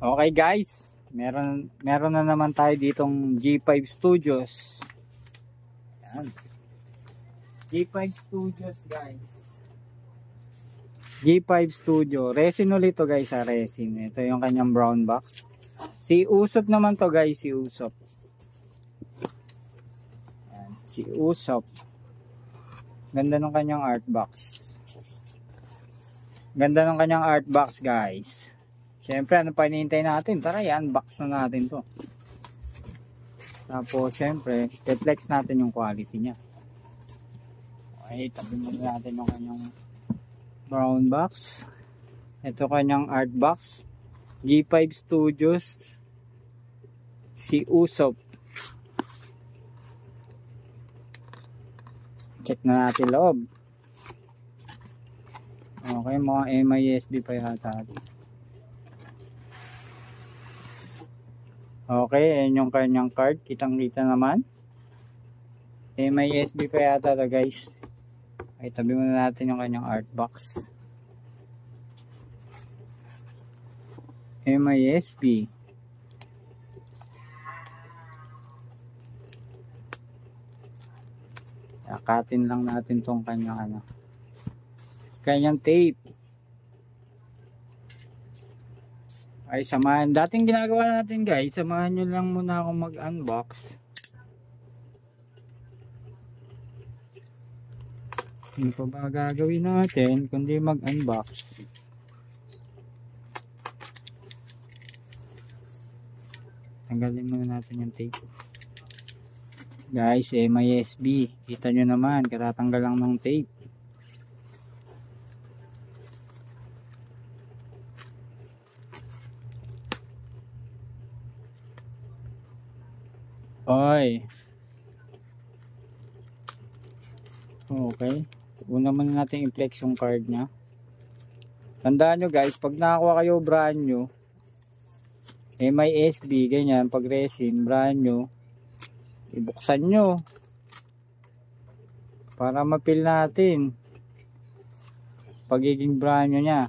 Okay guys, meron na naman tayo ditong G5 Studios. Yan. G5 Studios guys. G5 Studio. Resin ulit to guys, resin. Ito yung kanyang brown box. Si Usop naman to guys, si Usop. Yan, si Usop. Ganda ng kanyang art box. Ganda ng kanyang art box guys. Siyempre, ano pa hinihintay natin? Tara, i-unbox na natin to. Tapos, siyempre, reflex natin yung quality niya. Okay, tabi muna natin yung kanyang brown box. Ito kanyang art box. G5 Studios. Si Usop. Check na natin loob. Okay, mga MISB pa yata. Okay, ayan yung kanyang card. Kitang-kita naman. MISB pa yata to guys. Ay, tabi muna natin yung kanyang art box. MISB. Akatin lang natin tong kanyang kanyang tape. Ay, samahan. Dating ginagawa natin guys, samahan nyo lang muna akong mag-unbox. Hindi pa ba gagawin natin kundi mag-unbox? Tanggalin muna natin yung tape. Guys, MISB. Kita nyo naman, katatanggal lang ng tape. Oy. Okay. Una muna natin i-flex yung card nya. Tandaan nyo guys, pag nakakuha kayo brand new, MISB, ganyan, pag resin, brand new, ibuksan nyo. Para mapil natin. Pagiging brand new nya.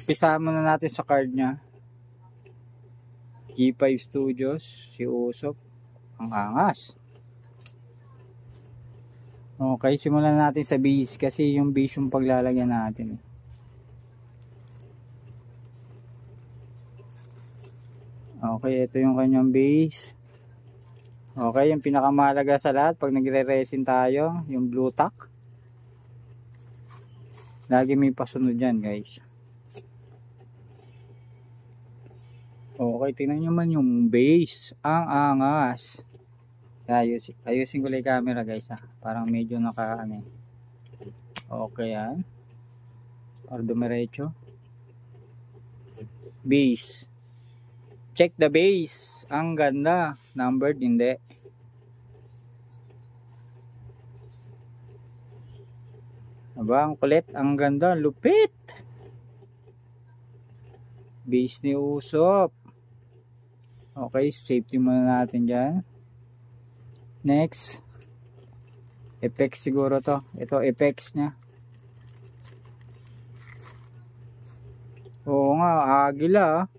Pisahan muna natin sa card nya. G5 Studios, si Usop. Ang angas. Okay, simulan natin sa base kasi yung base yung paglalagyan natin. Okay, ito yung kanyang base. Okay, yung pinakamahalaga sa lahat pag nagre-resin tayo, yung blue tack. Lagi may pasunod yan guys. Okay, tingnan nyo man yung base. Ang angas. Ayusin ko lang yung camera guys ha. Parang medyo okay yan. Or dumiretso. Base. Check the base. Ang ganda. Numbered, hindi. Aba, ang kulit. Ang ganda. Lupit. Base ni Usop. Okay, safety muna natin dyan. Next. Apex siguro to. Ito, apex nya. Oo nga, agila.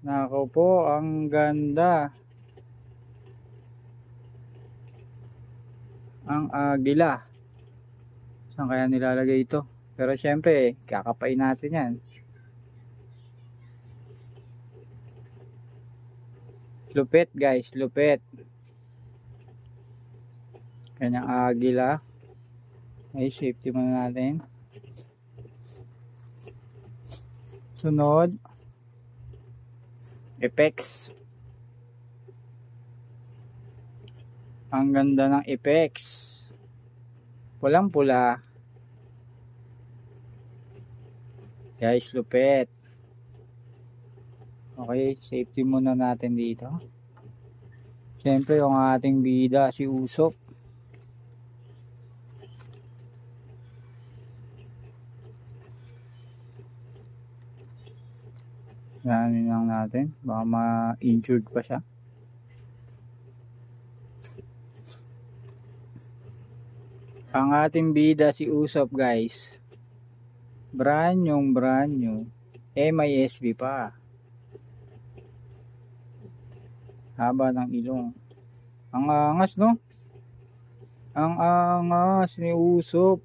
Nako po, ang ganda. Ang agila. Saan kaya nilalagay ito? Pero syempre, kakapain natin yan. Lupit guys, lupit. Kanyang agila. Ay, safety muna natin. Sunod. Apex. Ang ganda ng Apex. Pulang pula. Guys, lupit. Okay, safety muna natin dito. Siyempre yung ating bida, si Usop. Ganin lang natin. Baka ma-injured pa siya. Ang ating bida si Usop guys. Brand new. May SB pa. Haba ng ilong. Ang angas, no? Ang angas ni Usop.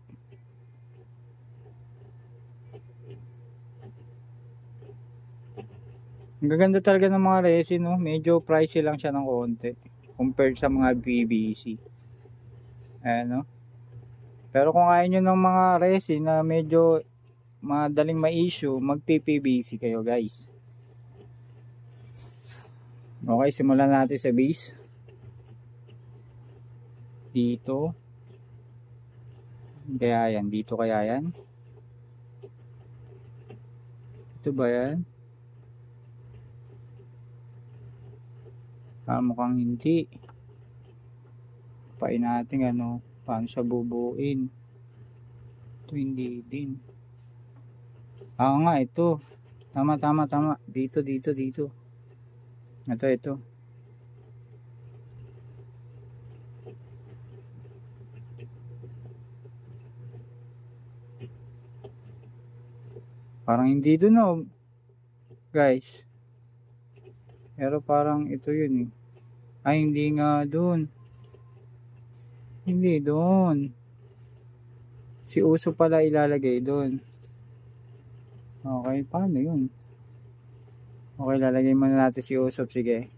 Ang gaganda talaga ng mga resin, no? Medyo pricey lang siya ng konti compared sa mga PVC. Ayan, no? Pero kung ayaw nyo ng mga resin na medyo madaling ma-issue, mag-PVC kayo, guys. Okay, simulan natin sa base. Dito. Kaya yan, dito kaya yan. Ito ba yan? Mukhang hindi. Pain natin ano, paano siya bubuin. Ito hindi din. Nga, ito. Tama. Dito. Ito. Parang hindi dun, oh. Guys. Pero parang ito yun, eh. Ay, hindi nga dun. Hindi dun. Si Uso pala ilalagay dun. Okay, paano yun? Okay, lalagay muna natin si Usop. Sige.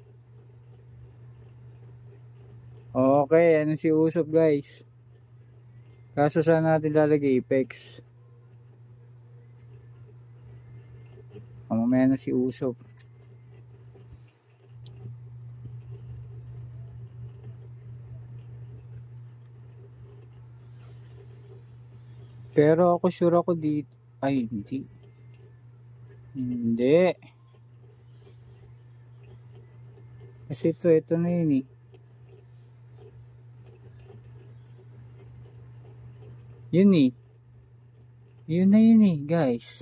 Okay, ano si Usop, guys? Kaso saan natin lalagay? Apex. Mamaya na si Usop. Pero ako sure ako dito. Ay, hindi. Hindi. Kasi ito na yun, eh. Yun, eh. Yun na yun, eh, guys.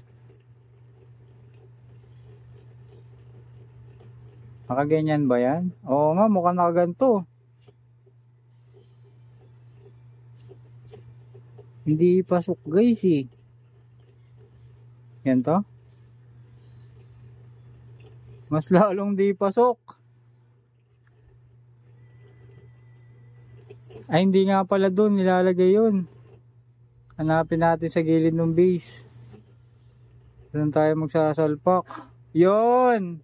Nakaganyan ba yan? Oo nga, mukhang nakaganto. Hindi pasok, guys, eh. Yan to. Mas lalong di pasok. Ay, hindi nga pala doon nilalagay yun. Hanapin natin sa gilid ng base. Doon tayo magsasalpak. Yun!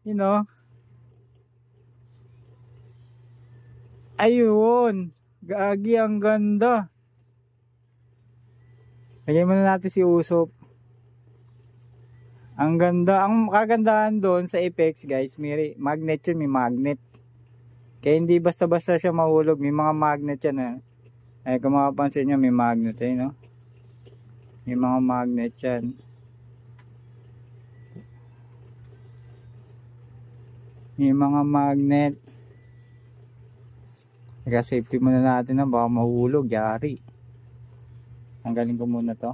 You know? Ayun! Gagi, ang ganda. Lagyan muna natin si Usop. Ang ganda. Ang kagandahan doon sa Apex, guys, may magnet yun, may magnet. Kaya hindi basta-basta siya mahulog. May mga magnet yan, eh. Ay, kung makapansin nyo, may magnet, eh, no? May mga magnet yan. May mga magnet. Kaya safety muna natin na baka mahulog, yari. Tanggalin ko muna to.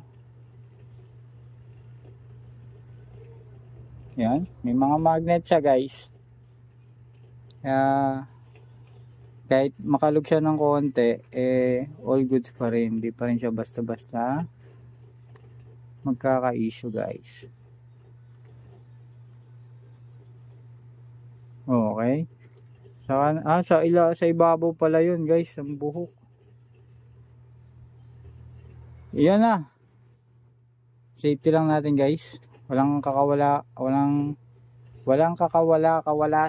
Yan, may mga magnet siya, guys. Kaya kahit makalog siya ng konti, all goods pa rin. Hindi pa rin siya basta-basta magkaka-issue, guys. Okay. Sa ibabaw pala yun, guys, ang buhok. Iyan na. Safety lang natin, guys. Walang kakawala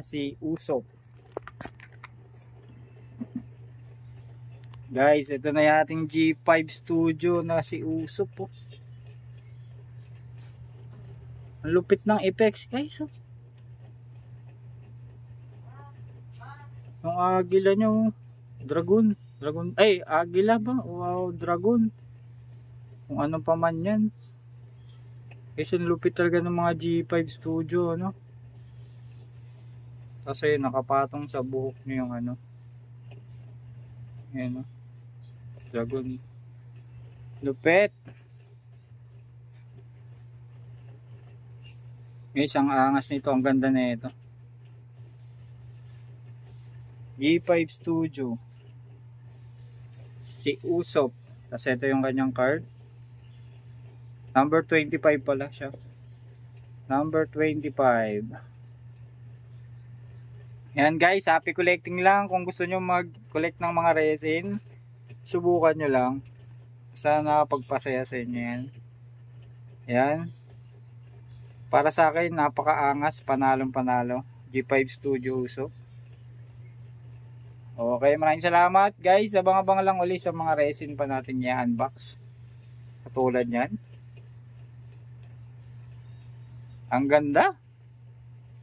si Usop. Guys, ito na yung ating G5 Studio na si Usop, po. Ang lupit ng Apex, guys, oh. Ang agila nyo, dragon, ay, agila ba? Wow, dragon. Kung ano pa man yan. Kasi lupit talaga ng mga G5 Studio, ano. Kasi nakapatong sa buhok nyo yung ano. Ayan, no? Dragon. Lupit. Guys, ang angas nito. Ang ganda na ito. G5 Studio. Si Usop. Tapos ito yung kanyang card. Number 25 pala siya. Number 25. Yan guys, happy collecting lang. Kung gusto nyo mag-collect ng mga resin, subukan nyo lang. Sana pagpasaya sa inyo yan. Yan. Para sa akin, napakaangas. Panalong panalo. G5 Studio Uso. Okay, maraming salamat guys. Abang-abang lang ulit sa mga resin pa natin i-unbox. Katulad yan. Ang ganda.